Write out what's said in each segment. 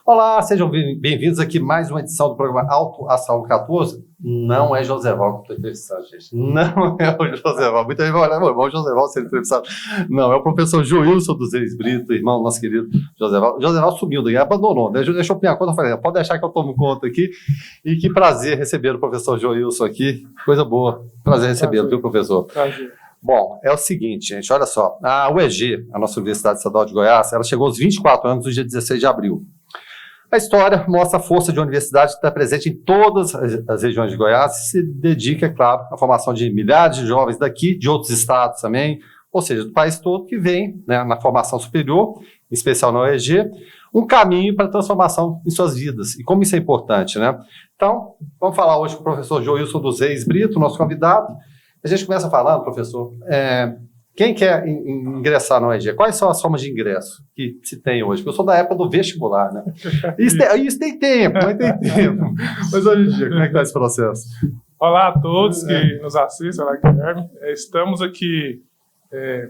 Olá, sejam bem-vindos aqui a mais uma edição do programa Alto Astral 14. Não é Joséval que estou entrevistando, gente. Não é o Joséval. Muita gente vai olhar, o Joséval ser entrevistado. Não, é o professor Joilson dos Reis Brito, irmão do nosso querido Joséval. Joséval sumiu daí, abandonou. Deixou minha conta, eu falei, pode deixar que eu tomo conta aqui. E que prazer receber o professor Joilson aqui. Coisa boa. Prazer recebê-lo, viu, professor? Prazer. Bom, é o seguinte, gente, olha só. A UEG, a nossa Universidade Estadual de Goiás, ela chegou aos 24 anos no dia 16 de abril. A história mostra a força de uma universidade que está presente em todas as regiões de Goiás e se dedica, é claro, à formação de milhares de jovens daqui, de outros estados também, ou seja, do país todo que vem, né, na formação superior, em especial na UEG, um caminho para a transformação em suas vidas. E como isso é importante, né? Então, vamos falar hoje com o professor Joilson dos Reis Brito, nosso convidado. A gente começa falando, professor, quem quer ingressar na UEG? Quais são as formas de ingresso que se tem hoje? Porque eu sou da época do vestibular, né? Isso tem tempo, mas tem tempo. Mas hoje em dia, como é que está esse processo? Olá a todos que nos assistem, olá Guilherme. Estamos aqui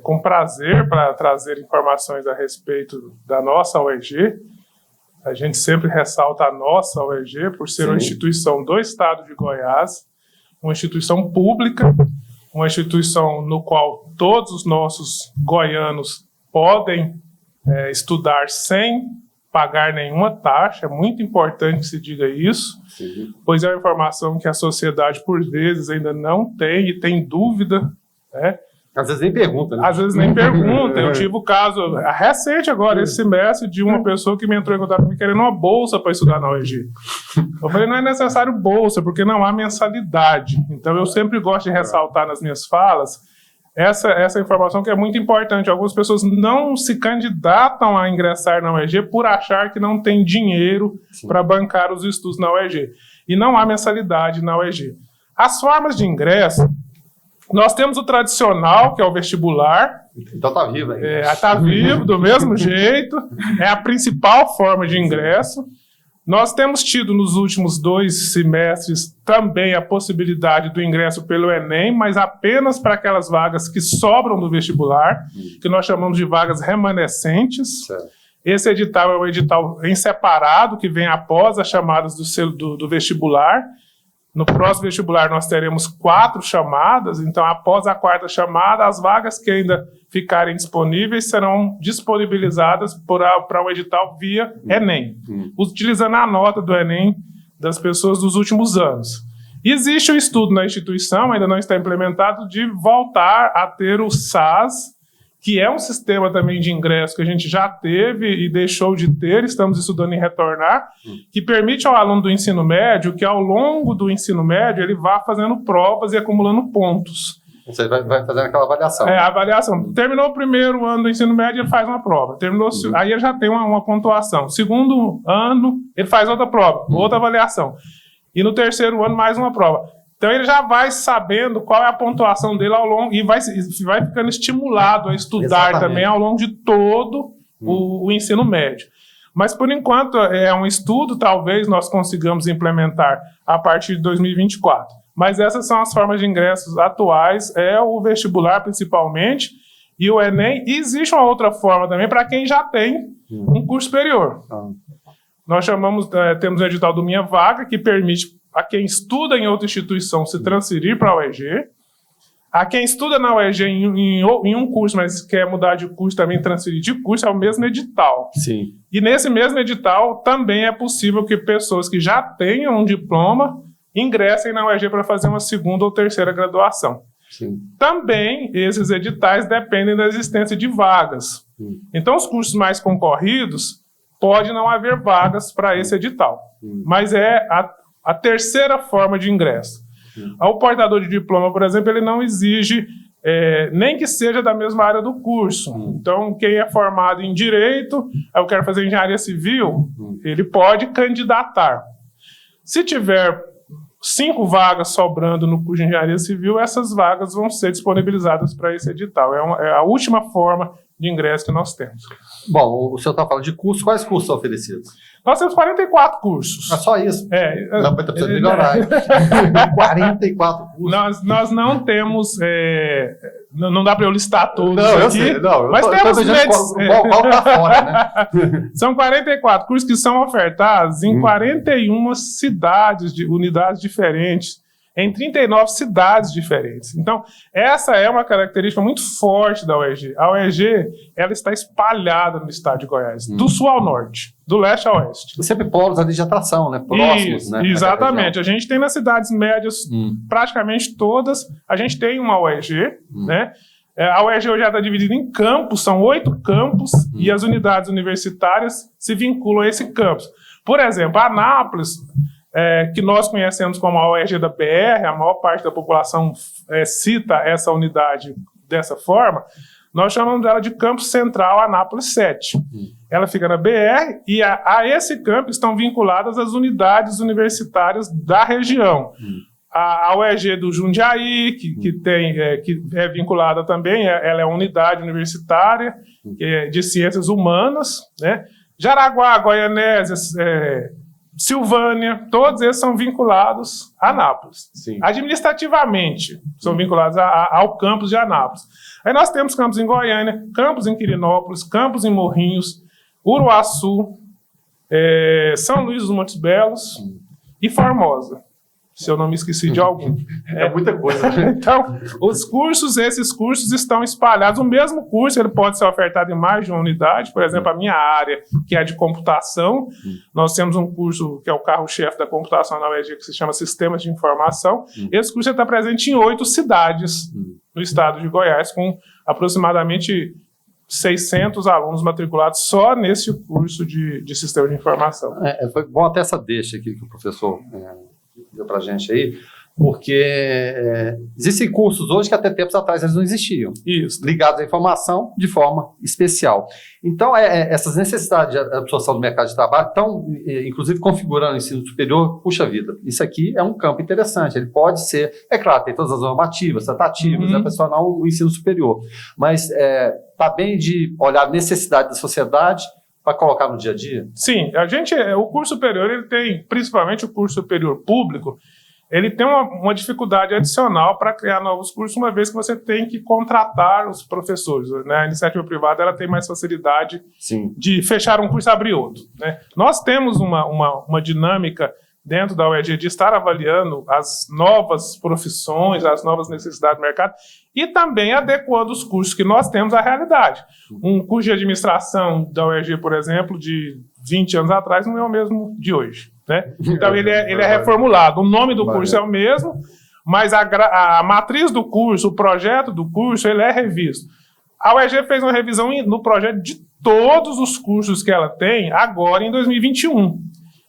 com prazer para trazer informações a respeito da nossa UEG. A gente sempre ressalta a nossa UEG por ser uma instituição do estado de Goiás, uma instituição pública, uma instituição no qual todos os nossos goianos podem estudar sem pagar nenhuma taxa. É muito importante que se diga isso, pois é uma informação que a sociedade, por vezes, ainda não tem e tem dúvida, né? Às vezes nem pergunta, né? Às vezes nem pergunta. Eu tive o caso recente agora, esse semestre, de uma pessoa que me entrou em contato comigo querendo uma bolsa para estudar na UEG. Eu falei, não é necessário bolsa, porque não há mensalidade. Então, eu sempre gosto de ressaltar nas minhas falas essa informação que é muito importante. Algumas pessoas não se candidatam a ingressar na UEG por achar que não tem dinheiro para bancar os estudos na UEG. E não há mensalidade na UEG. As formas de ingresso, nós temos o tradicional, que é o vestibular. Então tá vivo ainda. Está vivo, do mesmo jeito. É a principal forma de ingresso. Nós temos tido nos últimos 2 semestres também a possibilidade do ingresso pelo Enem, mas apenas para aquelas vagas que sobram do vestibular, que nós chamamos de vagas remanescentes. Certo. Esse edital é um edital em separado, que vem após as chamadas do vestibular. No próximo vestibular nós teremos 4 chamadas, então após a 4ª chamada, as vagas que ainda ficarem disponíveis serão disponibilizadas para o edital via Enem, utilizando a nota do Enem das pessoas dos últimos anos. Existe o estudo na instituição, ainda não está implementado, de voltar a ter o SAS, que é um sistema também de ingresso que a gente já teve e deixou de ter, estamos estudando em retornar, que permite ao aluno do ensino médio que ao longo do ensino médio ele vá fazendo provas e acumulando pontos. Você vai fazendo aquela avaliação. A avaliação. Terminou o primeiro ano do ensino médio, ele faz uma prova. Aí ele já tem uma pontuação. Segundo ano, ele faz outra prova, outra avaliação. E no terceiro ano, mais uma prova. Então ele já vai sabendo qual é a pontuação dele ao longo e vai ficando estimulado a estudar também ao longo de todo o ensino médio. Mas por enquanto é um estudo, talvez nós consigamos implementar a partir de 2024. Mas essas são as formas de ingressos atuais, é o vestibular principalmente e o Enem. E existe uma outra forma também para quem já tem um curso superior. Nós temos o edital do Minha Vaga, que permite a quem estuda em outra instituição se transferir para a UEG. A quem estuda na UEG em um curso, mas quer mudar de curso, também transferir de curso, é o mesmo edital. Sim. E nesse mesmo edital também é possível que pessoas que já tenham um diploma ingressem na UEG para fazer uma 2ª ou 3ª graduação. Sim. Também esses editais dependem da existência de vagas. Então, os cursos mais concorridos, pode não haver vagas para esse edital. Mas é a 3ª forma de ingresso. O portador de diploma, por exemplo, ele não exige nem que seja da mesma área do curso. Então, quem é formado em Direito, eu quero fazer Engenharia Civil, ele pode candidatar. Se tiver 5 vagas sobrando no curso de Engenharia Civil, essas vagas vão ser disponibilizadas para esse edital. É a última forma de ingresso que nós temos. Bom, o senhor está falando de cursos. Quais cursos são oferecidos? Nós temos 44 cursos. É só isso? Não, mas precisa melhorar. 44 cursos. Nós não temos Não dá para eu listar todos não, eu aqui. sei, não, mas temos qual tá fora, né? São 44 cursos que são ofertados em 41 cidades, unidades diferentes, em 39 cidades diferentes. Então, essa é uma característica muito forte da UEG. A UEG, ela está espalhada no estado de Goiás, do sul ao norte, do leste ao oeste. Sempre polos ali de atração, né? Próximos, Isso, né? exatamente. A gente tem nas cidades médias, praticamente todas, a gente tem uma UEG, né? A UEG hoje está dividida em campos, são 8 campos, e as unidades universitárias se vinculam a esse campus. Por exemplo, a Anápolis, que nós conhecemos como a UEG da BR, a maior parte da população cita essa unidade dessa forma, nós chamamos dela de Campus Central Anápolis 7. Ela fica na BR e a esse campus estão vinculadas as unidades universitárias da região. A UEG do Jundiaí, que é vinculada também, ela é uma unidade universitária de ciências humanas, né? Jaraguá, Goianésia, Silvânia, todos esses são vinculados a Anápolis. Sim. Administrativamente, são vinculados ao campus de Anápolis. Aí nós temos campos em Goiânia, campos em Quirinópolis, campos em Morrinhos, Uruaçu, São Luís dos Montes Belos e Formosa, se eu não me esqueci de algum. É muita coisa. Então, esses cursos estão espalhados. O mesmo curso ele pode ser ofertado em mais de uma unidade. Por exemplo, a minha área, que é de computação, nós temos um curso que é o carro-chefe da computação na UEG, que se chama Sistemas de Informação. Esse curso está presente em 8 cidades no estado de Goiás, com aproximadamente 600 alunos matriculados só nesse curso de Sistema de Informação. Foi bom até essa deixa aqui que o professor deu para a gente aí, porque existem cursos hoje que até tempos atrás eles não existiam. Isso. Ligados à informação de forma especial. Então, essas necessidades de absorção do mercado de trabalho estão, inclusive, configurando o ensino superior. Puxa vida, isso aqui é um campo interessante. Ele pode ser, é claro, tem todas as normativas, tratativas, personal, o ensino superior. Mas está bem de olhar a necessidade da sociedade para colocar no dia a dia? Sim, o curso superior, ele tem, principalmente o curso superior público, ele tem uma dificuldade adicional para criar novos cursos, uma vez que você tem que contratar os professores, né? A iniciativa privada ela tem mais facilidade de fechar um curso e abrir outro, né? Nós temos uma dinâmica dentro da UEG de estar avaliando as novas profissões, as novas necessidades do mercado e também adequando os cursos que nós temos à realidade. Um curso de administração da UEG, por exemplo, de 20 anos atrás, não é o mesmo de hoje, né? Então, ele é reformulado. O nome do curso é o mesmo, mas a matriz do curso, o projeto do curso, ele é revisto. A UEG fez uma revisão no projeto de todos os cursos que ela tem agora em 2021.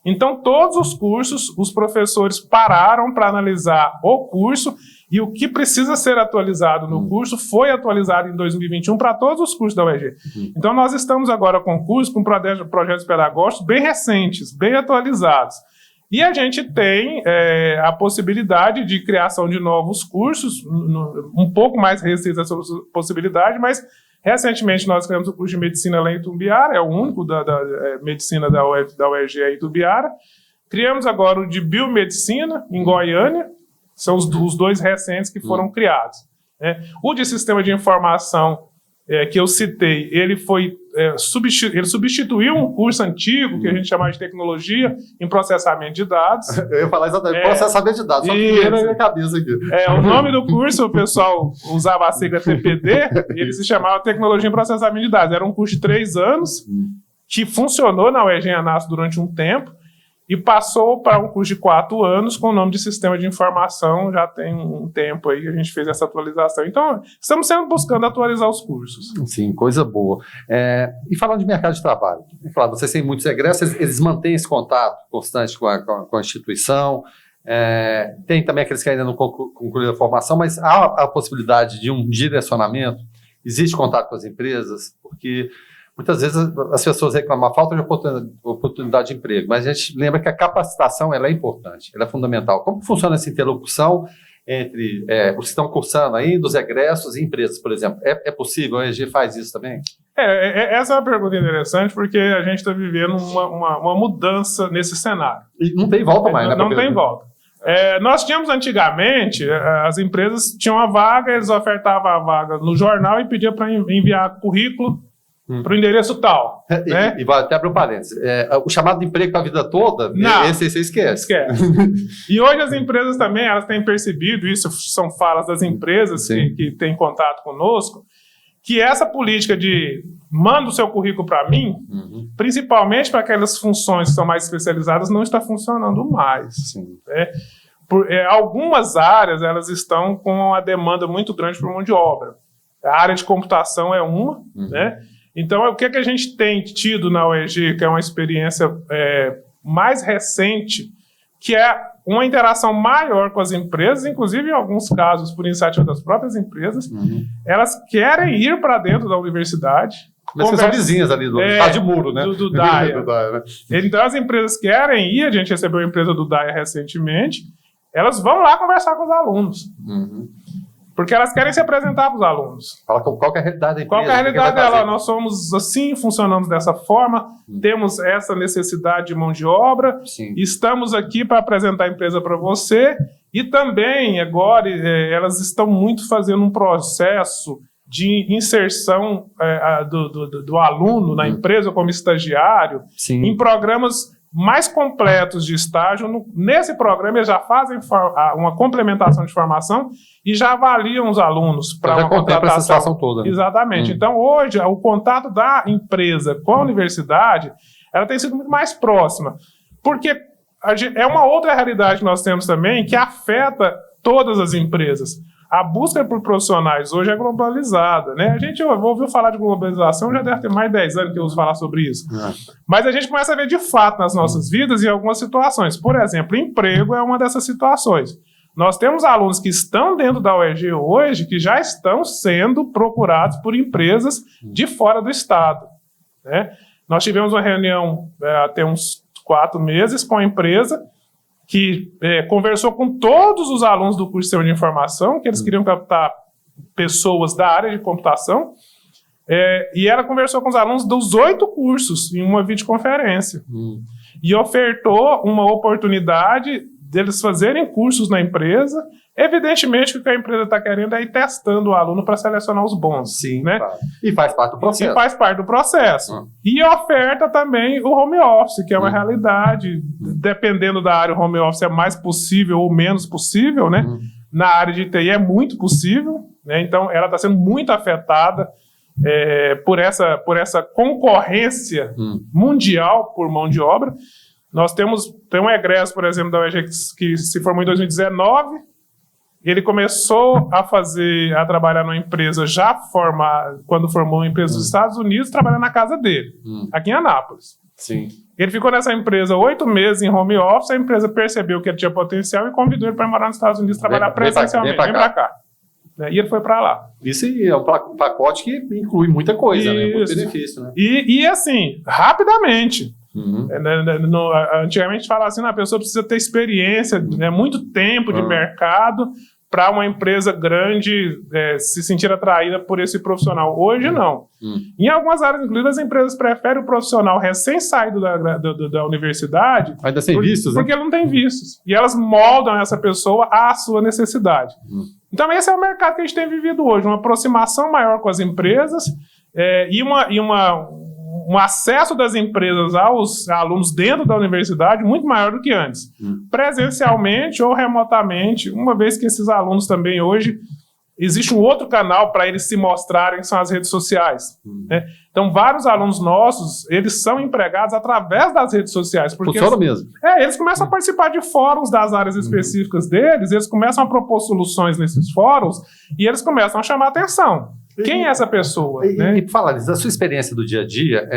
Então, todos os cursos, os professores pararam para analisar o curso e o que precisa ser atualizado no curso foi atualizado em 2021 para todos os cursos da UEG. Então, nós estamos agora com cursos, com projetos pedagógicos bem recentes, bem atualizados. E a gente tem a possibilidade de criação de novos cursos, um pouco mais recente essa possibilidade, mas recentemente nós criamos o curso de Medicina lá em Itumbiara, é o único da Medicina da UEG em Itumbiara. Criamos agora o de Biomedicina em Goiânia, são os 2 recentes que foram criados, né? O de Sistema de Informação que eu citei, ele substituiu um curso antigo que a gente chamava de Tecnologia em Processamento de Dados. Eu ia falar exatamente, processamento de dados, só que na minha cabeça aqui. O nome do curso, o pessoal usava a sigla TPD, ele se chamava Tecnologia em Processamento de Dados. Era um curso de 3 anos, que funcionou na UEG Anápolis durante um tempo, e passou para um curso de 4 anos com o nome de Sistema de Informação, já tem um tempo aí que a gente fez essa atualização. Então, estamos sempre buscando atualizar os cursos. Sim, coisa boa. E falando de mercado de trabalho, vocês têm muitos egressos, eles mantêm esse contato constante com a instituição, tem também aqueles que ainda não concluíram a formação, mas há a possibilidade de um direcionamento? Existe contato com as empresas? Porque muitas vezes as pessoas reclamam a falta de oportunidade de emprego, mas a gente lembra que a capacitação ela é importante, ela é fundamental. Como funciona essa interlocução entre os que estão cursando ainda, os egressos e empresas, por exemplo? É possível? A EG faz isso também? Essa é uma pergunta interessante, porque a gente está vivendo uma mudança nesse cenário. E não tem volta mais, né? Não tem volta. Nós tínhamos antigamente, as empresas tinham uma vaga, eles ofertavam a vaga no jornal e pediam para enviar currículo para o endereço tal. Né? E vou até abrir um parênteses. O chamado de emprego para a vida toda, esse você esquece. E hoje as empresas também, elas têm percebido, isso são falas das empresas que têm contato conosco, que essa política de manda o seu currículo para mim, principalmente para aquelas funções que são mais especializadas, não está funcionando mais. Né? Algumas áreas elas estão com uma demanda muito grande por mão de obra. A área de computação é uma, né? Então, o que a gente tem tido na UEG, que é uma experiência mais recente, que é uma interação maior com as empresas, inclusive em alguns casos por iniciativa das próprias empresas, elas querem ir para dentro da universidade. Mas são vizinhas ali do de muro, né? Do DAIA. Né? Então, as empresas querem ir, a gente recebeu uma empresa do DAIA recentemente, elas vão lá conversar com os alunos. Porque elas querem se apresentar para os alunos. Fala qual que é a realidade da empresa. Qual que é a realidade dela? Nós somos assim, funcionamos dessa forma, temos essa necessidade de mão de obra, estamos aqui para apresentar a empresa para você, e também, agora, elas estão muito fazendo um processo de inserção do aluno na empresa como estagiário, em programas mais completos de estágio. Nesse programa, eles já fazem uma complementação de formação e já avaliam os alunos para uma contratação. Essa situação toda, né? Exatamente. Então, hoje, o contato da empresa com a universidade, ela tem sido muito mais próxima. Porque é uma outra realidade que nós temos também que afeta todas as empresas. A busca por profissionais hoje é globalizada, né? A gente ouviu falar de globalização, já deve ter mais de 10 anos que eu ouço falar sobre isso. Mas a gente começa a ver de fato nas nossas vidas em algumas situações. Por exemplo, emprego é uma dessas situações. Nós temos alunos que estão dentro da UEG hoje que já estão sendo procurados por empresas de fora do estado, né? Nós tivemos uma reunião até uns 4 meses com a empresa que conversou com todos os alunos do curso de Sistema de Informação, que eles queriam captar pessoas da área de computação, e ela conversou com os alunos dos 8 cursos em uma videoconferência. E ofertou uma oportunidade deles fazerem cursos na empresa. Evidentemente, o que a empresa está querendo é ir testando o aluno para selecionar os bons. Né? Claro. E faz parte do processo. E faz parte do processo. E oferta também o home office, que é uma realidade. Dependendo da área, o home office é mais possível ou menos possível, né? Na área de TI é muito possível, né? Então, ela está sendo muito afetada por essa concorrência mundial por mão de obra. Nós tem um egresso, por exemplo, da UEG que se formou em 2019. Ele começou a trabalhar numa empresa quando formou uma empresa dos Estados Unidos, trabalhando na casa dele, aqui em Anápolis. Ele ficou nessa empresa 8 meses em home office, a empresa percebeu que ele tinha potencial e convidou ele para morar nos Estados Unidos, trabalhar presencialmente. Vem para cá. E ele foi para lá. Isso é um pacote que inclui muita coisa, né? Muito benefício, né? E assim, rapidamente. Antigamente falava assim, a pessoa precisa ter experiência, muito tempo de mercado para uma empresa grande se sentir atraída por esse profissional. Hoje não. Em algumas áreas, inclusive, as empresas preferem o profissional recém-saído da universidade, ainda sem vistos, porque ele não tem vistos. E elas moldam essa pessoa à sua necessidade. Então esse é o mercado que a gente tem vivido hoje, uma aproximação maior com as empresas um acesso das empresas aos alunos dentro da universidade muito maior do que antes, presencialmente ou remotamente, uma vez que esses alunos também hoje, existe um outro canal para eles se mostrarem, que são as redes sociais. Né? Então, vários alunos nossos, eles são empregados através das redes sociais. Funciona mesmo. Eles começam a participar de fóruns das áreas específicas deles, eles começam a propor soluções nesses fóruns e eles começam a chamar atenção. Quem é essa pessoa? E por falar nisso, da sua experiência do dia a dia,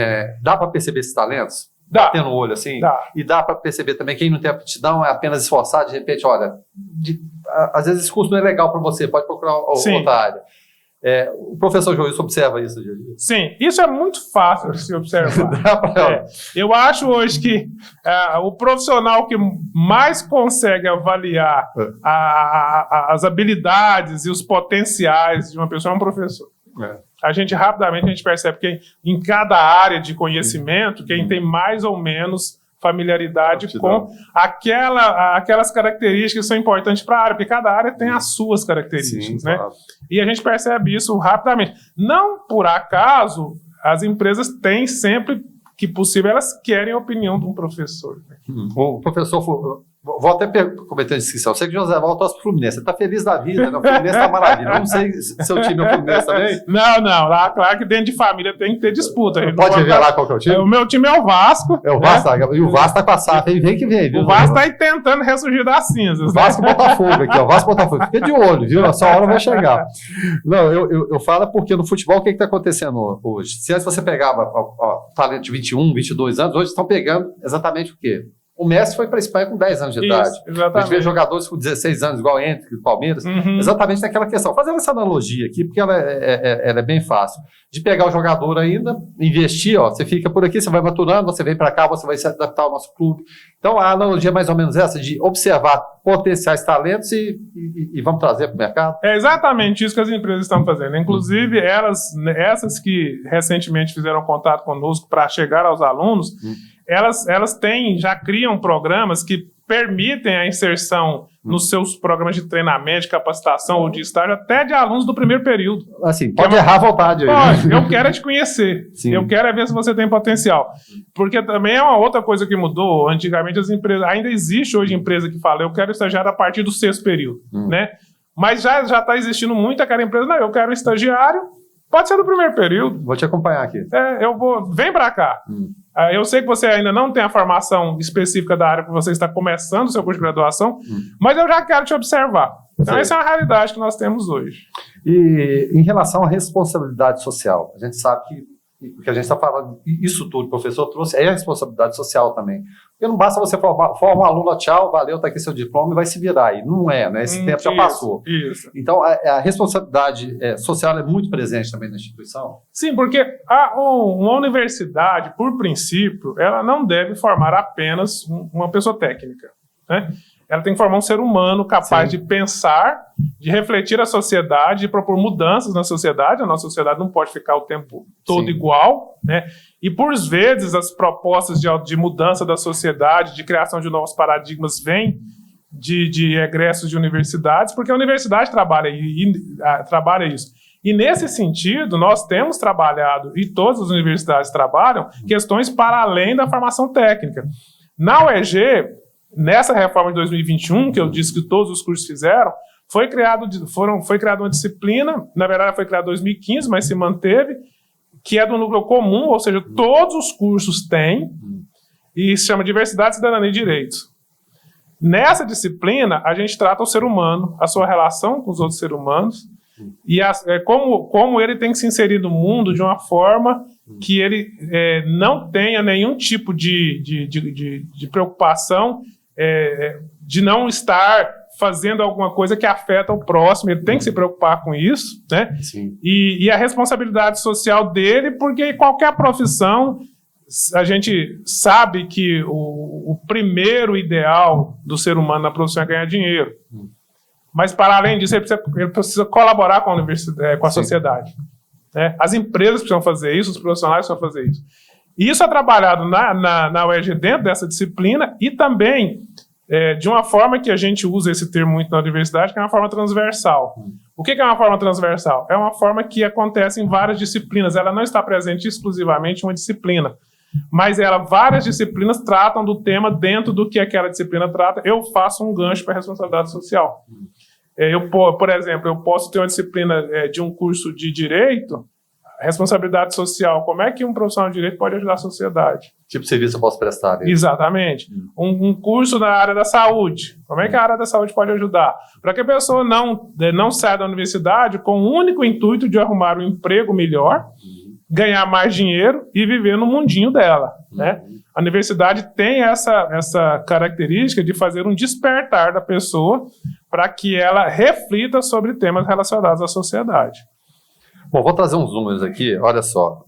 dá para perceber esses talentos? Dá. Tendo o olho assim? Dá. E dá para perceber também quem não tem aptidão é apenas esforçado, de repente, olha, às vezes esse curso não é legal para você, pode procurar outra área. O professor Joilson observa isso no dia a dia? Sim, isso é muito fácil de se observar. Eu acho hoje que o profissional que mais consegue avaliar as habilidades e os potenciais de uma pessoa é um professor. A gente rapidamente percebe que em cada área de conhecimento, quem tem mais ou menos familiaridade com aquelas características que são importantes para a área, porque cada área tem as suas características, né? Claro. E a gente percebe isso rapidamente. Não por acaso, as empresas têm sempre que possível, elas querem a opinião de um professor. O professor, vou até cometer a descrição. Eu sei que o José Valdo torce pro Fluminense. Ele tá feliz da vida, né? O Fluminense tá maravilha. Eu não sei se seu time é o Fluminense também. Não. Lá, claro que dentro de família tem que ter disputa. Pode revelar qual que é o time? O meu time é o Vasco. É o Vasco, né? E o Vasco tá com a SAF. Vem que vem, viu? O Vasco tá aí tentando ressurgir das cinzas. O Vasco Botafogo aqui, ó. O Vasco Botafogo. Fica de olho, viu? A sua hora vai chegar. Não, eu falo porque no futebol o que tá acontecendo hoje? Se antes você pegava talento de 21, 22 anos, hoje estão pegando exatamente o quê? O Messi foi para a Espanha com 10 anos de idade. Exatamente. A gente vê jogadores com 16 anos, igual entre o Palmeiras, exatamente naquela questão. Fazendo essa analogia aqui, porque ela é bem fácil. De pegar o jogador ainda, investir, ó, você fica por aqui, você vai maturando, você vem para cá, você vai se adaptar ao nosso clube. Então, a analogia é mais ou menos essa, de observar potenciais talentos e vamos trazer para o mercado. É exatamente isso que as empresas estão fazendo. Inclusive, essas que recentemente fizeram contato conosco para chegar aos alunos, elas já criam programas que permitem a inserção nos seus programas de treinamento, de capacitação ou de estágio, até de alunos do primeiro período. Assim, pode errar à vontade. Pode, eu quero te conhecer. Sim. Eu quero ver se você tem potencial. Porque também é uma outra coisa que mudou. Antigamente as empresas, ainda existe hoje empresa que fala, eu quero estagiário a partir do 6º período, né? Mas já está existindo muito aquela empresa, não, eu quero um estagiário, pode ser do primeiro período. Vou te acompanhar aqui. Vem para cá. Eu sei que você ainda não tem a formação específica da área, porque você está começando o seu curso de graduação, mas eu já quero te observar. Então, essa é uma realidade que nós temos hoje. E em relação à responsabilidade social, a gente sabe que o que a gente está falando, isso tudo que o professor trouxe, é a responsabilidade social também. Porque não basta você formar um aluno, tchau, valeu, está aqui seu diploma e vai se virar aí. Não é, né? Esse tempo já passou. Isso. Então, a responsabilidade social é muito presente também na instituição? Sim, porque uma universidade, por princípio, ela não deve formar apenas uma pessoa técnica, né? Ela tem que formar um ser humano capaz de pensar, de refletir a sociedade, de propor mudanças na sociedade. A nossa sociedade não pode ficar o tempo todo igual, né? E, por vezes, as propostas de mudança da sociedade, de criação de novos paradigmas, vêm de egressos de universidades, porque a universidade trabalha isso. E, nesse sentido, nós temos trabalhado, e todas as universidades trabalham, questões para além da formação técnica. Na UEG, nessa reforma de 2021, que eu disse que todos os cursos fizeram, foi criada uma disciplina, na verdade foi criada em 2015, mas se manteve, que é do núcleo comum, ou seja, todos os cursos têm, e se chama Diversidade, Cidadania e Direitos. Nessa disciplina, a gente trata o ser humano, a sua relação com os outros seres humanos, e como ele tem que se inserir no mundo de uma forma que ele não tenha nenhum tipo de preocupação de não estar fazendo alguma coisa que afeta o próximo. Ele tem que se preocupar com isso, né? Sim. E a responsabilidade social dele, porque qualquer profissão, a gente sabe que o primeiro ideal do ser humano na profissão é ganhar dinheiro. Mas, para além disso, ele precisa colaborar com a universidade, com a sociedade, né? As empresas precisam fazer isso, os profissionais precisam fazer isso. E isso é trabalhado na UEG dentro dessa disciplina e também de uma forma que a gente usa esse termo muito na universidade, que é uma forma transversal. O que é uma forma transversal? É uma forma que acontece em várias disciplinas. Ela não está presente exclusivamente em uma disciplina, mas várias disciplinas tratam do tema dentro do que aquela disciplina trata. Eu faço um gancho para a responsabilidade social. Por exemplo, eu posso ter uma disciplina de um curso de direito, responsabilidade social. Como é que um profissional de direito pode ajudar a sociedade? Tipo de serviço eu posso prestar? Né? Exatamente. Um curso na área da saúde. Como é que a área da saúde pode ajudar? Para que a pessoa não saia da universidade com o único intuito de arrumar um emprego melhor, ganhar mais dinheiro e viver no mundinho dela, né? A universidade tem essa característica de fazer um despertar da pessoa para que ela reflita sobre temas relacionados à sociedade. Bom, vou trazer uns números aqui, olha só.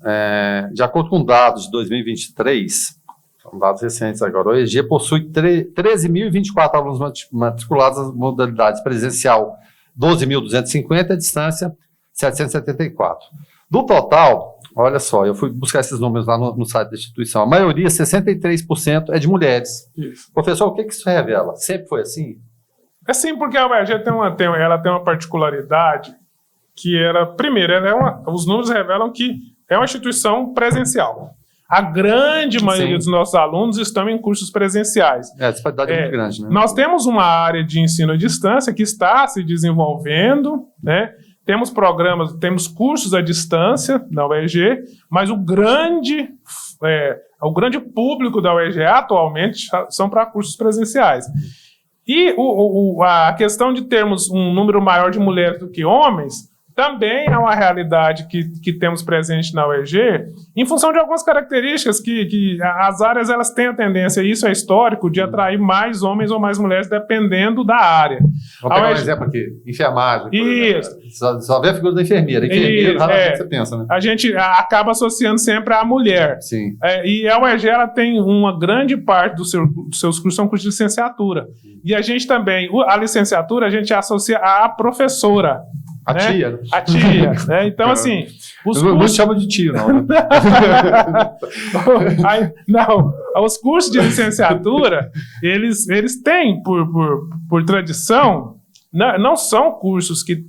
De acordo com dados de 2023, são dados recentes agora, o EG possui 13.024 alunos matriculados nas modalidades presencial, 12.250, e à distância, 774. Do total, olha só, eu fui buscar esses números lá no site da instituição. A maioria, 63%, é de mulheres. Isso. Professor, o que isso revela? Sempre foi assim? É sim, porque a UERJ ela tem uma particularidade que primeiro, os números revelam que é uma instituição presencial. A grande maioria dos nossos alunos estão em cursos presenciais. A disparidade é muito grande, né? Nós temos uma área de ensino à distância que está se desenvolvendo, né? Temos programas, temos cursos à distância na UERJ, mas o grande público da UERJ atualmente são para cursos presenciais. E a questão de termos um número maior de mulheres do que homens também é uma realidade que temos presente na UERJ, em função de algumas características que as áreas elas têm a tendência, e isso é histórico, de atrair mais homens ou mais mulheres dependendo da área. Vamos pegar um exemplo aqui, enfermagem. Isso. Só vê a figura da enfermeira. Enfermeira, raramente você pensa, né? A gente acaba associando sempre à mulher. Sim. E a UERJ ela tem uma grande parte dos seus cursos são cursos de licenciatura. E a gente também, a licenciatura, a gente associa à professora. A tia. A tia, né? Então, assim... Não chama de tio, não. Né? Os cursos de licenciatura, eles têm, por tradição, não são cursos que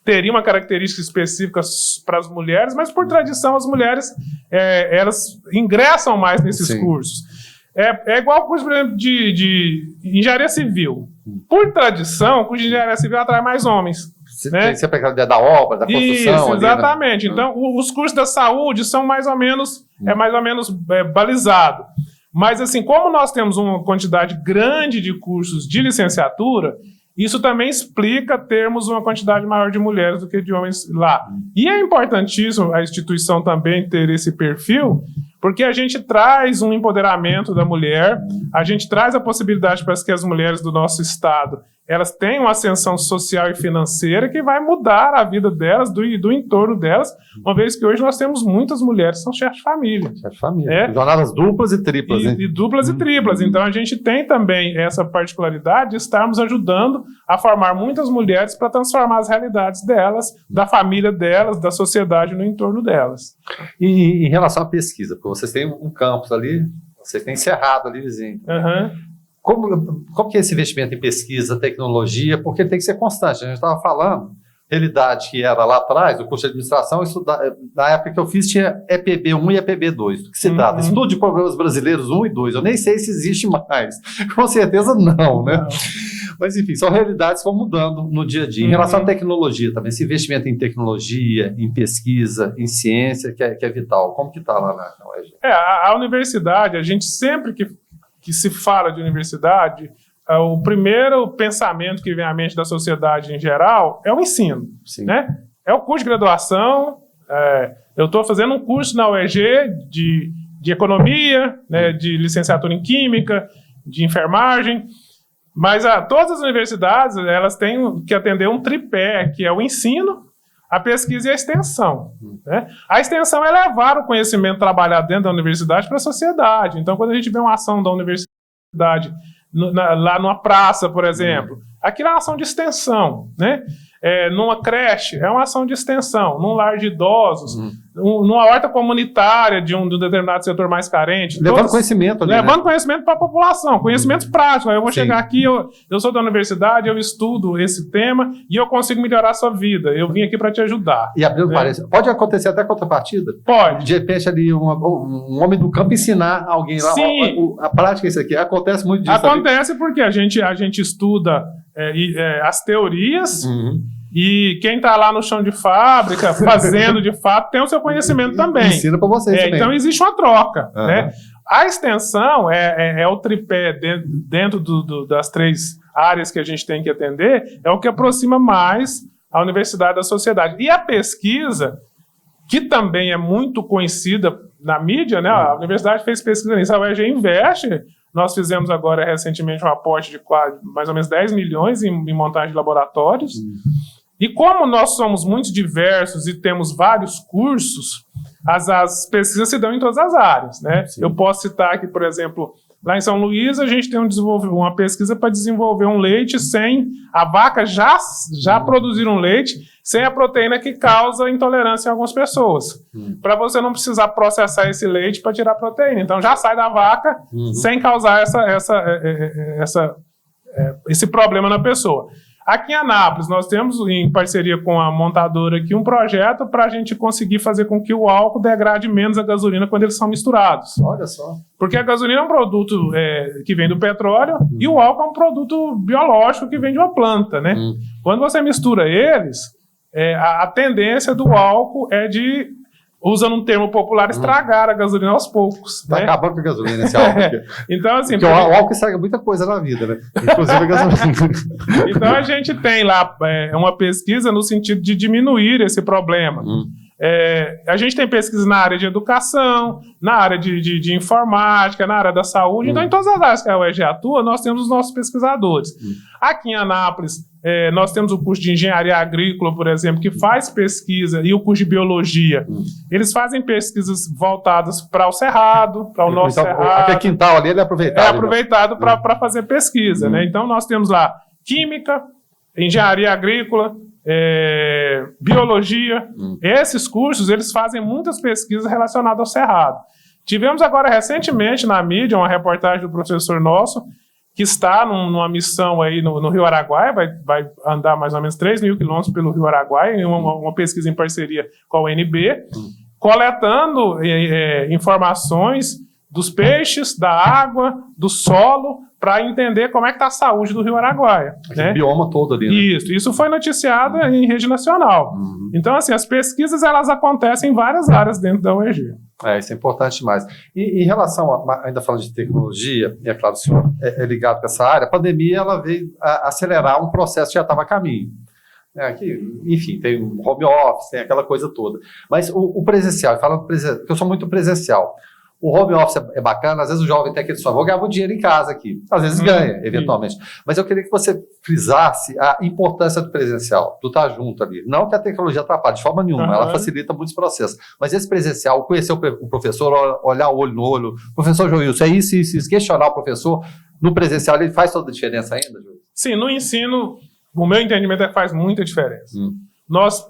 teriam uma característica específica para as mulheres, mas, por tradição, as mulheres elas ingressam mais nesses cursos. É igual o curso, por exemplo, de engenharia civil. Por tradição, o curso de engenharia civil atrai mais homens. Tem sempre aquela ideia da obra, da construção. Isso, exatamente. Ali, né? Então, os cursos da saúde são mais ou menos balizados. Mas, assim, como nós temos uma quantidade grande de cursos de licenciatura, isso também explica termos uma quantidade maior de mulheres do que de homens lá. E é importantíssimo a instituição também ter esse perfil, porque a gente traz um empoderamento da mulher, a gente traz a possibilidade para que as mulheres do nosso estado elas têm uma ascensão social e financeira que vai mudar a vida delas, do entorno delas, uma vez que hoje nós temos muitas mulheres que são chefes de família. Chefes de família. Jornadas duplas e triplas. E duplas e triplas. Então, a gente tem também essa particularidade de estarmos ajudando a formar muitas mulheres para transformar as realidades delas, da família delas, da sociedade no entorno delas. E em relação à pesquisa, porque vocês têm um campus ali, vocês têm Cerrado ali vizinho. Como que é esse investimento em pesquisa, tecnologia? Porque ele tem que ser constante. A gente estava falando, realidade que era lá atrás, o curso de administração, na época que eu fiz tinha EPB1 e EPB2. Do que se trata? Estudo de problemas brasileiros 1 e 2. Eu nem sei se existe mais. Com certeza não, né? Não. Mas, enfim, são realidades que vão mudando no dia a dia. Em relação à tecnologia também, esse investimento em tecnologia, em pesquisa, em ciência, que é vital. Como que está lá na UERJ? A universidade, a gente sempre que se fala de universidade, o primeiro pensamento que vem à mente da sociedade em geral é o ensino. Né? É o curso de graduação. Eu estou fazendo um curso na UERJ de economia, né, de licenciatura em química, de enfermagem, mas todas as universidades elas têm que atender um tripé, que é o ensino, a pesquisa e a extensão. Né? A extensão é levar o conhecimento trabalhado dentro da universidade para a sociedade. Então, quando a gente vê uma ação da universidade lá numa praça, por exemplo, aquilo é uma ação de extensão. Né? Numa creche, é uma ação de extensão. Num lar de idosos, numa horta comunitária de um determinado setor mais carente. Levando conhecimento ali, levando conhecimento para a população, conhecimentos práticos. Eu vou chegar aqui, eu sou da universidade, eu estudo esse tema e eu consigo melhorar a sua vida. Eu vim aqui para te ajudar. E abrindo parênteses, pode acontecer até contrapartida? Pode. De repente ali um homem do campo ensinar alguém lá. Sim. A prática é isso aqui. Acontece muito disso. Acontece porque a gente estuda as teorias. E quem está lá no chão de fábrica, fazendo de fato, tem o seu conhecimento também. Ensina para vocês também. Então, existe uma troca. Né? A extensão é o tripé dentro das 3 áreas que a gente tem que atender, é o que aproxima mais a universidade da sociedade. E a pesquisa, que também é muito conhecida na mídia, né? A universidade fez pesquisa nisso, a UERJ investe. Nós fizemos agora, recentemente, um aporte de mais ou menos 10 milhões em montagem de laboratórios. E como nós somos muito diversos e temos vários cursos, as pesquisas se dão em todas as áreas. Né? Eu posso citar aqui, por exemplo, Lá em São Luís, a gente tem uma pesquisa para desenvolver um leite sem a vaca já produzir um leite sem a proteína que causa intolerância em algumas pessoas. Para você não precisar processar esse leite para tirar proteína. Então já sai da vaca sem causar esse problema na pessoa. Aqui em Anápolis, nós temos, em parceria com a montadora aqui, um projeto para a gente conseguir fazer com que o álcool degrade menos a gasolina quando eles são misturados. Olha só. Porque a gasolina é um produto que vem do petróleo e o álcool é um produto biológico que vem de uma planta, né? Quando você mistura eles, a tendência do álcool é de, usando um termo popular, estragar a gasolina aos poucos. Tá, né? Acabando com a gasolina esse álcool aqui. Então, assim, porque o álcool estraga muita coisa na vida, né? Inclusive a gasolina. Então a gente tem lá uma pesquisa no sentido de diminuir esse problema. A gente tem pesquisa na área de educação, na área de informática, na área da saúde. Então, em todas as áreas que a UEG atua, nós temos os nossos pesquisadores. Aqui em Anápolis, nós temos o curso de engenharia agrícola, por exemplo, que faz pesquisa, e o curso de biologia. Eles fazem pesquisas voltadas para o Cerrado, para o nosso Cerrado. Aquele quintal ali, ele é aproveitado. É aproveitado para fazer pesquisa, né? Então, nós temos lá química, engenharia agrícola, biologia. Esses cursos, eles fazem muitas pesquisas relacionadas ao Cerrado. Tivemos agora recentemente na mídia uma reportagem do professor nosso que está numa missão aí no Rio Araguaia, vai andar mais ou menos 3.000 quilômetros pelo Rio Araguaia, em uma pesquisa em parceria com a UNB, coletando informações dos peixes, da água, do solo, para entender como é que está a saúde do Rio Araguaia. Né? O bioma todo ali. Né? Isso foi noticiado em rede nacional. Então, assim, as pesquisas, elas acontecem em várias áreas dentro da UEG. Isso é importante demais. E em relação, ainda falando de tecnologia, e é claro, o senhor é ligado com essa área, a pandemia ela veio a acelerar um processo que já estava a caminho. Enfim, tem o home office, tem aquela coisa toda. Mas o presencial, falando presencial, eu sou muito presencial. O home office é bacana, às vezes o jovem tem aquele sonho, vou ganhar muito dinheiro em casa aqui. Às vezes ganha, eventualmente. Mas eu queria que você frisasse a importância do presencial, do estar junto ali. Não que a tecnologia atrapalhe, de forma nenhuma, ela facilita muitos processos. Mas esse presencial, conhecer o professor, olhar o olho no olho, professor Joilson, é isso, questionar o professor, no presencial ele faz toda a diferença ainda, Joilson? Sim, no ensino, o meu entendimento é que faz muita diferença. Nós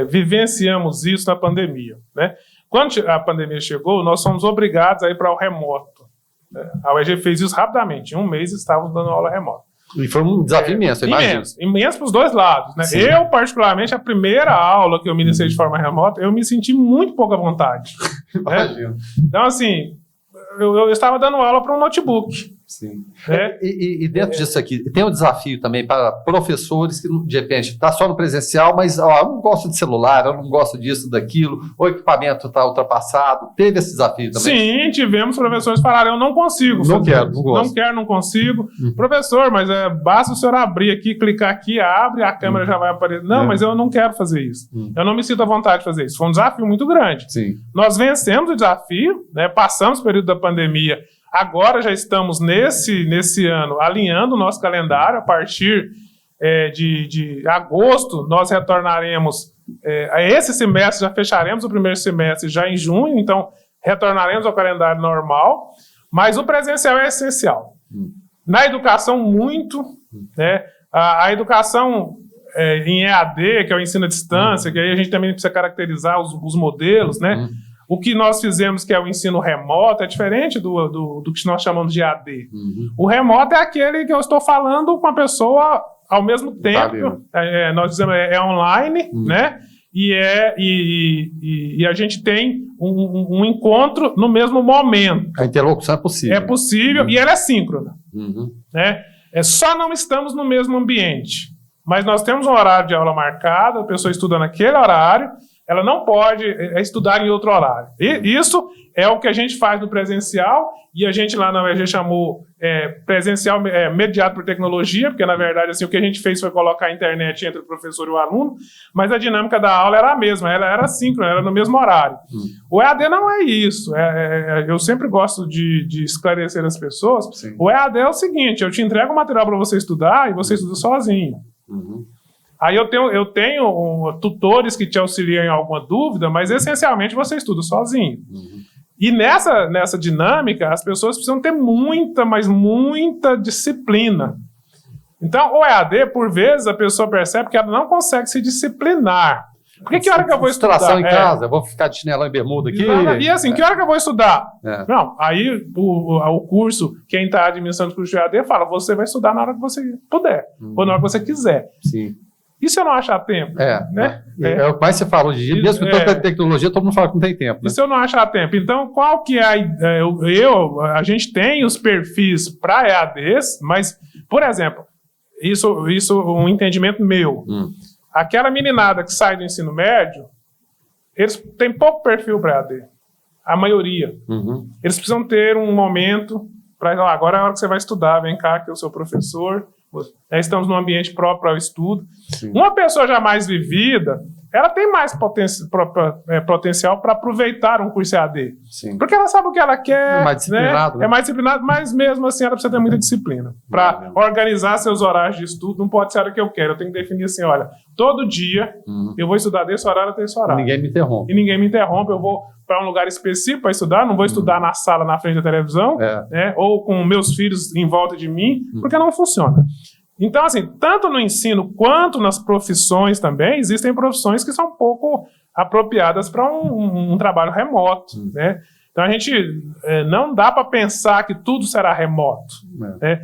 vivenciamos isso na pandemia, né? Quando a pandemia chegou, nós fomos obrigados a ir para o remoto. A UEG fez isso rapidamente. Em um mês estávamos dando aula remota. E foi um desafio imenso, imagina. Imenso para os dois lados. Né? Eu, particularmente, a primeira aula que eu ministrei de forma remota, eu me senti muito pouca vontade. Né? Então, assim, eu estava dando aula para um notebook. Sim. E dentro disso aqui, tem um desafio também para professores que, de repente, está só no presencial, mas eu não gosto de celular, eu não gosto disso, daquilo, o equipamento está ultrapassado. Teve esse desafio também? Sim, tivemos professores que falaram, eu não consigo fazer. Não quero, não gosto. Não quero, não consigo. Professor, mas basta o senhor abrir aqui, clicar aqui, abre, a câmera já vai aparecer. Não, mas eu não quero fazer isso. Eu não me sinto à vontade de fazer isso. Foi um desafio muito grande. Sim. Nós vencemos o desafio, né, passamos o período da pandemia. Agora já estamos nesse ano alinhando o nosso calendário. A partir de agosto, nós retornaremos a esse semestre, já fecharemos o primeiro semestre já em junho, então retornaremos ao calendário normal, mas o presencial é essencial. Na educação, muito, né? A educação em EAD, que é o ensino à distância, que aí a gente também precisa caracterizar os modelos, né? O que nós fizemos, que é o ensino remoto, é diferente do que nós chamamos de AD. O remoto é aquele que eu estou falando com a pessoa ao mesmo tempo. Nós dizemos online, né? E a gente tem um encontro no mesmo momento. A interlocução é possível. É possível e ela é síncrona. Né? Só não estamos no mesmo ambiente. Mas nós temos um horário de aula marcado, a pessoa estuda naquele horário, ela não pode estudar em outro horário. E isso é o que a gente faz no presencial, e a gente lá na UEG chamou presencial mediado por tecnologia, porque na verdade assim, o que a gente fez foi colocar a internet entre o professor e o aluno, mas a dinâmica da aula era a mesma, ela era síncrona, era no mesmo horário. O EAD não é isso, eu sempre gosto de esclarecer as pessoas. Sim. O EAD é o seguinte, eu te entrego o material para você estudar e você estuda sozinho. Aí eu tenho tutores que te auxiliam em alguma dúvida, mas essencialmente você estuda sozinho. E nessa dinâmica, as pessoas precisam ter muita, mas muita disciplina. Então, o EAD, por vezes, a pessoa percebe que ela não consegue se disciplinar. Porque que hora que eu vou estudar? Distração em casa, eu vou ficar de chinelão e bermuda aqui. E assim, que hora que eu vou estudar? É. Não, aí o curso, quem está administrando o curso de EAD fala, você vai estudar na hora que você puder, ou na hora que você quiser. Sim. E se eu não achar tempo? Né? É o que mais você fala hoje em dia, mesmo com tanta tecnologia, todo mundo fala que não tem tempo. Né? E se eu não achar tempo? Então, qual que é a gente tem os perfis para EADs, mas, por exemplo, isso um entendimento meu. Aquela meninada que sai do ensino médio, eles têm pouco perfil para EAD. A maioria. Eles precisam ter um momento para agora é a hora que você vai estudar, vem cá que é o seu professor. Estamos num ambiente próprio para o estudo. Sim. Uma pessoa já mais vivida, ela tem mais potencial para aproveitar um curso EAD. Sim. Porque ela sabe o que ela quer. É mais disciplinado. Né? É mais disciplinado, mas mesmo assim ela precisa ter muita disciplina. Para organizar seus horários de estudo, não pode ser a hora que eu quero. Eu tenho que definir assim, olha, todo dia eu vou estudar desse horário até esse horário. Ninguém me interrompe. E ninguém me interrompe, eu vou para um lugar específico para estudar, não vou estudar na sala, na frente da televisão, né, ou com meus filhos em volta de mim, porque não funciona. Então, assim, tanto no ensino quanto nas profissões também, existem profissões que são pouco apropriadas para um trabalho remoto, né? Então, a gente não dá para pensar que tudo será remoto. Né?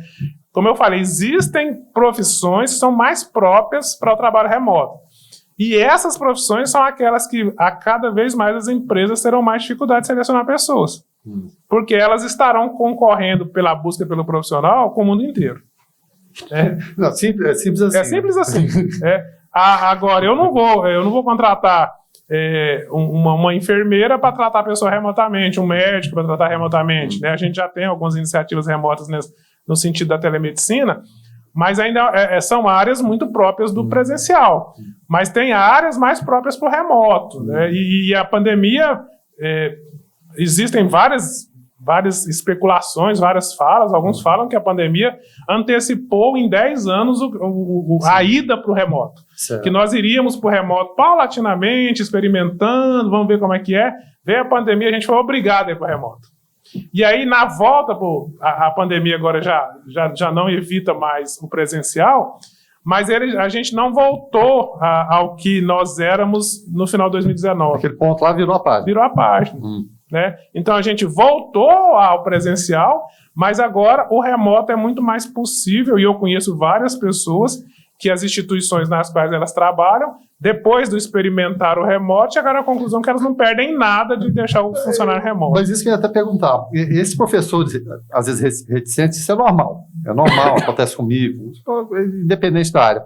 Como eu falei, existem profissões que são mais próprias para o trabalho remoto. E essas profissões são aquelas que, a cada vez mais, as empresas terão mais dificuldade de selecionar pessoas. Porque elas estarão concorrendo pela busca pelo profissional com o mundo inteiro. Não, simples assim. É simples assim. Agora, eu não vou contratar uma enfermeira para tratar a pessoa remotamente, um médico para tratar remotamente. Né? A gente já tem algumas iniciativas remotas no sentido da telemedicina, mas ainda são áreas muito próprias do presencial. Mas tem áreas mais próprias para o remoto. Né? E a pandemia, existem várias especulações, várias falas. Alguns falam que a pandemia antecipou em 10 anos a ida para o remoto. Certo. Que nós iríamos para o remoto paulatinamente, experimentando, vamos ver como é que é. Veio a pandemia, a gente foi obrigado a ir para o remoto. E aí, na volta, a pandemia agora já não evita mais o presencial, mas a gente não voltou ao que nós éramos no final de 2019. Aquele ponto lá virou a página. Virou a página. Né? Então, a gente voltou ao presencial, mas agora o remoto é muito mais possível, e eu conheço várias pessoas que as instituições nas quais elas trabalham, depois do experimentar o remoto, chegaram à conclusão que elas não perdem nada de deixar o funcionário remoto. Mas isso que eu ia até perguntar. Esses professores, às vezes reticentes, isso é normal. É normal, acontece comigo, independente da área.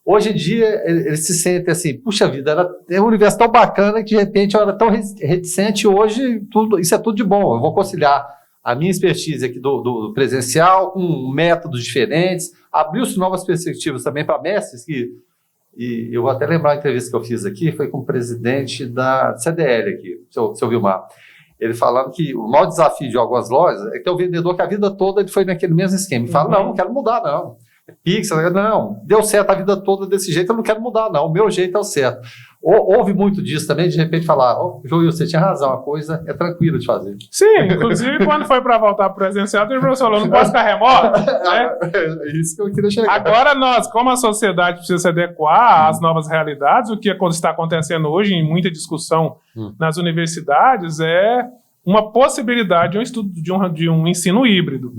Hoje em dia, eles se sentem assim, puxa vida, é um universo tão bacana que, de repente, eu era tão reticente, hoje isso é tudo de bom. Eu vou conciliar a minha expertise aqui do presencial com métodos diferentes. Abriu-se novas perspectivas também para mestres, e eu vou até lembrar a entrevista que eu fiz aqui, foi com o presidente da CDL aqui, seu Vilmar. Ele falando que o maior desafio de algumas lojas é que tem o vendedor que a vida toda ele foi naquele mesmo esquema. Ele fala, não quero mudar, não. Pix, não, deu certo a vida toda desse jeito, eu não quero mudar, não. O meu jeito é o certo. Houve muito disso também, de repente falar, Joil, você tinha razão, a coisa é tranquila de fazer. Sim, inclusive quando foi para voltar para o presencial, o professor falou, não pode ficar remoto. Né? É isso que eu queria chegar. Agora nós, como a sociedade precisa se adequar às novas realidades, o que está acontecendo hoje em muita discussão nas universidades é uma possibilidade de um estudo de um ensino híbrido.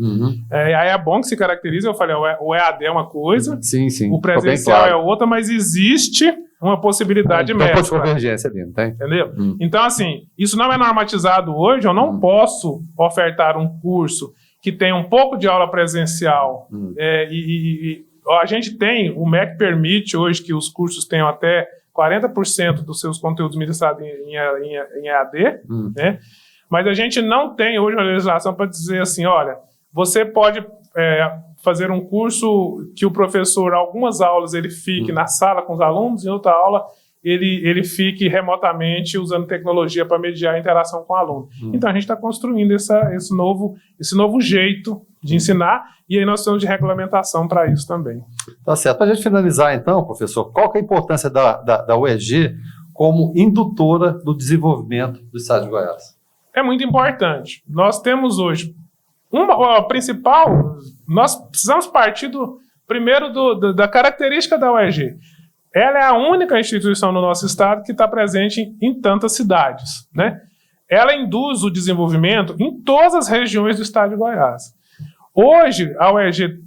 Aí é bom que se caracteriza, eu falei, o EAD é uma coisa, sim. O presencial é outra, mas existe uma possibilidade mescla. Tem uma convergência ali, não tem? Entendeu? Então, assim, isso não é normatizado hoje, eu não posso ofertar um curso que tem um pouco de aula presencial. A gente tem, o MEC permite hoje que os cursos tenham até 40% dos seus conteúdos ministrados em EAD, né? Mas a gente não tem hoje uma legislação para dizer assim, olha, você pode fazer um curso que o professor, algumas aulas, ele fique na sala com os alunos, em outra aula ele fique remotamente usando tecnologia para mediar a interação com o aluno. Então a gente está construindo esse novo jeito de ensinar, e aí nós precisamos de regulamentação para isso também. Tá certo. Para a gente finalizar então, professor, qual que é a importância da UEG como indutora do desenvolvimento do Estado de Goiás? é muito importante. Nós temos hoje a principal, nós precisamos partir primeiro da característica da UEG. Ela é a única instituição no nosso estado que está presente em tantas cidades, né? Ela induz o desenvolvimento em todas as regiões do estado de Goiás. Hoje, a UEG,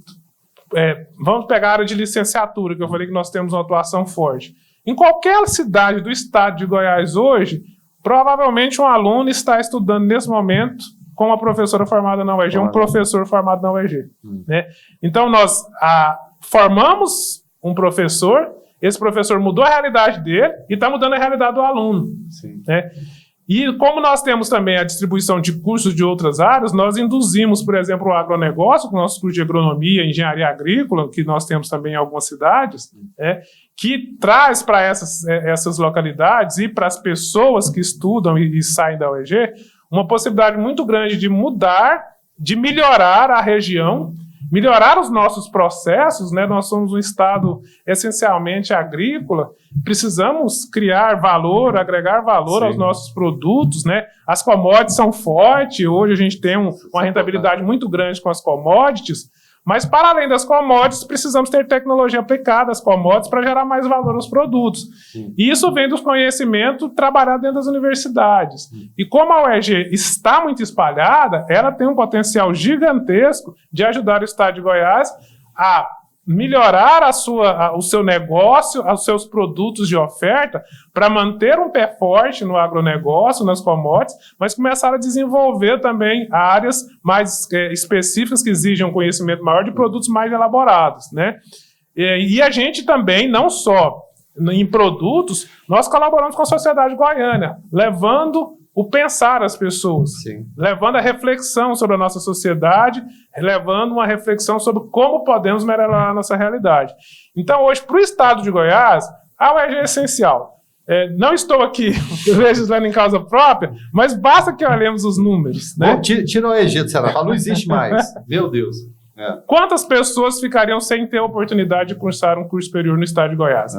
vamos pegar a área de licenciatura, que eu falei que nós temos uma atuação forte. Em qualquer cidade do estado de Goiás hoje, provavelmente um aluno está estudando nesse momento com uma professora formada na UEG, um professor formado na UEG. Né? Então, nós formamos um professor, esse professor mudou a realidade dele e está mudando a realidade do aluno. Sim. Né? E como nós temos também a distribuição de cursos de outras áreas, nós induzimos, por exemplo, o agronegócio, com o nosso curso de agronomia, engenharia agrícola, que nós temos também em algumas cidades, que traz para essas localidades e para as pessoas que estudam e saem da UEG, uma possibilidade muito grande de mudar, de melhorar a região, melhorar os nossos processos, né? Nós somos um estado essencialmente agrícola, precisamos criar valor, agregar valor Sim. aos nossos produtos, né? As commodities são fortes, hoje a gente tem uma rentabilidade muito grande com as commodities, mas para além das commodities, precisamos ter tecnologia aplicada às commodities para gerar mais valor aos produtos. Sim. E isso vem do conhecimento trabalhado dentro das universidades. E como a UEG está muito espalhada, ela tem um potencial gigantesco de ajudar o estado de Goiás a melhorar o seu negócio, os seus produtos de oferta, para manter um pé forte no agronegócio, nas commodities, mas começar a desenvolver também áreas mais específicas que exigem um conhecimento maior de produtos mais elaborados, né? E a gente também, não só em produtos, nós colaboramos com a sociedade goiana, levando o pensar às pessoas, Sim. levando a reflexão sobre a nossa sociedade, levando uma reflexão sobre como podemos melhorar a nossa realidade. Então, hoje, para o estado de Goiás, a UEG é essencial. Não estou aqui legislando em causa própria, mas basta que olhemos os números. Né? Bom, tira o EG do Ceará, não existe mais. Meu Deus. Quantas pessoas ficariam sem ter a oportunidade de cursar um curso superior no estado de Goiás?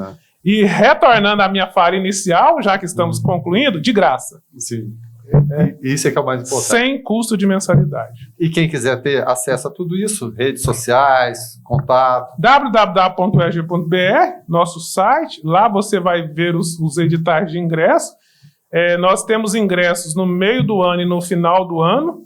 E retornando à minha fala inicial, já que estamos concluindo, de graça. Sim. Isso é que é o mais importante. Sem custo de mensalidade. E quem quiser ter acesso a tudo isso, redes sociais, contato. www.ueg.br, nosso site. Lá você vai ver os editais de ingresso. Nós temos ingressos no meio do ano e no final do ano,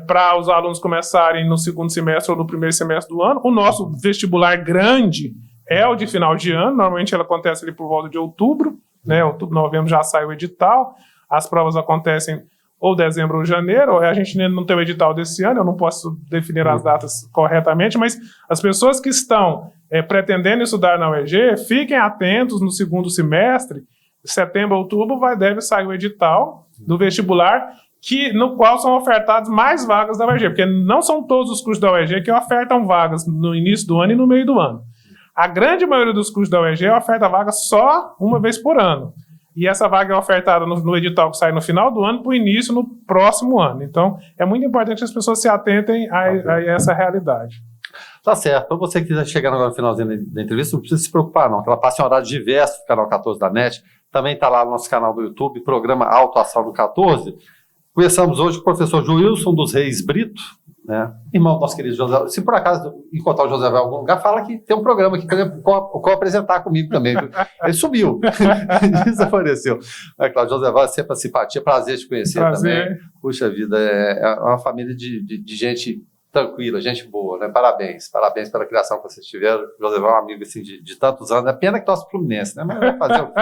para os alunos começarem no segundo semestre ou no primeiro semestre do ano. O nosso vestibular grande é o de final de ano, normalmente ele acontece ali por volta de outubro, né? Outubro, novembro já sai o edital, as provas acontecem ou dezembro ou janeiro, a gente ainda não tem o edital desse ano, eu não posso definir as datas corretamente, mas as pessoas que estão pretendendo estudar na UEG, fiquem atentos no segundo semestre, setembro, outubro, deve sair o edital do vestibular, no qual são ofertadas mais vagas da UEG, porque não são todos os cursos da UEG que ofertam vagas no início do ano e no meio do ano. A grande maioria dos cursos da UEG oferta vaga só uma vez por ano. E essa vaga é ofertada no edital que sai no final do ano para o início no próximo ano. Então, é muito importante que as pessoas se atentem a essa realidade. Tá certo. Então, você que quiser chegar agora no finalzinho da entrevista, não precisa se preocupar, não. Ela passa em horário diverso, canal 14 da NET. Também está lá no nosso canal do YouTube, programa Autoação do 14. Conversamos hoje com o professor Joilson dos Reis Brito, né? Irmão do nosso querido José. Se por acaso encontrar o José em algum lugar, fala que tem um programa aqui para apresentar comigo também. Ele sumiu, desapareceu. É claro, José Val é sempre uma simpatia, prazer te conhecer também. Puxa vida, é uma família de gente tranquila, gente boa, né? Parabéns pela criação que vocês tiveram. José Val é um amigo assim, de tantos anos. É pena que torce Fluminense, né? Mas vai fazer o quê?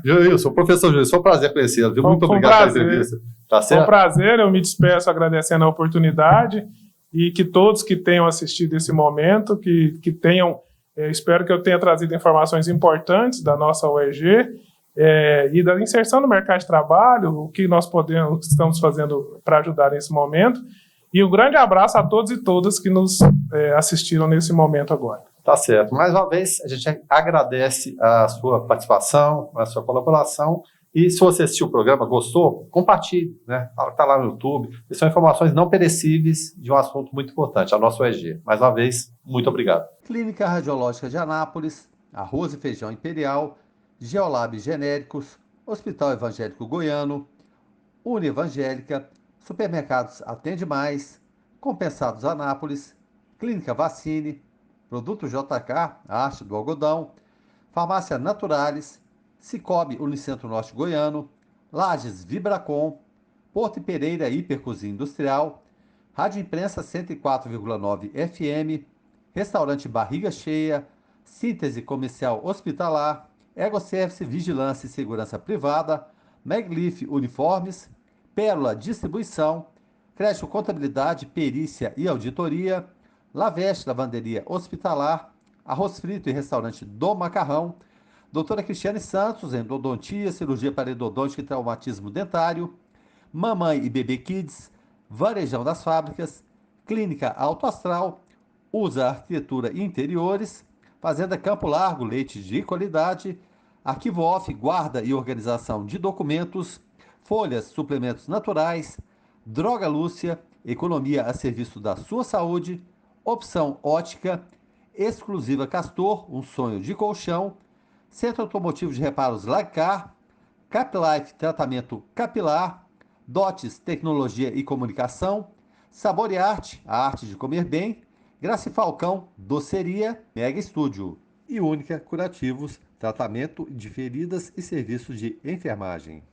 Joilson, professor Joilson, foi um prazer conhecê-lo. Muito obrigado pela entrevista. Tá certo? Foi um prazer, eu me despeço agradecendo a oportunidade e que todos que tenham assistido esse momento, que tenham, espero que eu tenha trazido informações importantes da nossa UEG e da inserção no mercado de trabalho, o que nós estamos fazendo para ajudar nesse momento. E um grande abraço a todos e todas que nos assistiram nesse momento agora. Tá certo. Mais uma vez, a gente agradece a sua participação, a sua colaboração. E se você assistiu o programa, gostou, compartilhe, né? Está lá no YouTube. E são informações não perecíveis de um assunto muito importante, a nossa UEG. Mais uma vez, muito obrigado. Clínica Radiológica de Anápolis, Arroz e Feijão Imperial, Geolab Genéricos, Hospital Evangélico Goiano, Uni Evangélica, Supermercados Atende Mais, Compensados Anápolis, Clínica Vacine, Produto JK, a Arte do Algodão, Farmácia Naturalis, Cicobi Unicentro Norte Goiano, Lages Vibracom, Porto Pereira Hipercozinha Industrial, Rádio Imprensa 104,9 FM, Restaurante Barriga Cheia, Síntese Comercial Hospitalar, Egoservice Vigilância e Segurança Privada, Meglif Uniformes, Pérola Distribuição, Crédito Contabilidade, Perícia e Auditoria, Laveste Lavanderia Hospitalar, Arroz Frito e Restaurante do Macarrão, Doutora Cristiane Santos, Endodontia, Cirurgia Parodontítica e Traumatismo Dentário, Mamãe e Bebê Kids, Varejão das Fábricas, Clínica Alto Astral, Usa Arquitetura e Interiores, Fazenda Campo Largo, leite de qualidade, Arquivo Off, guarda e organização de documentos, folhas, suplementos naturais, Droga Lúcia, economia a serviço da sua saúde, Opção Ótica, Exclusiva Castor, um sonho de colchão, Centro Automotivo de Reparos Lagcar, CapLife, tratamento capilar, Dotes, tecnologia e comunicação, Sabor e Arte, a arte de comer bem, Graça e Falcão, doceria, Mega Estúdio e Única Curativos, tratamento de feridas e serviços de enfermagem.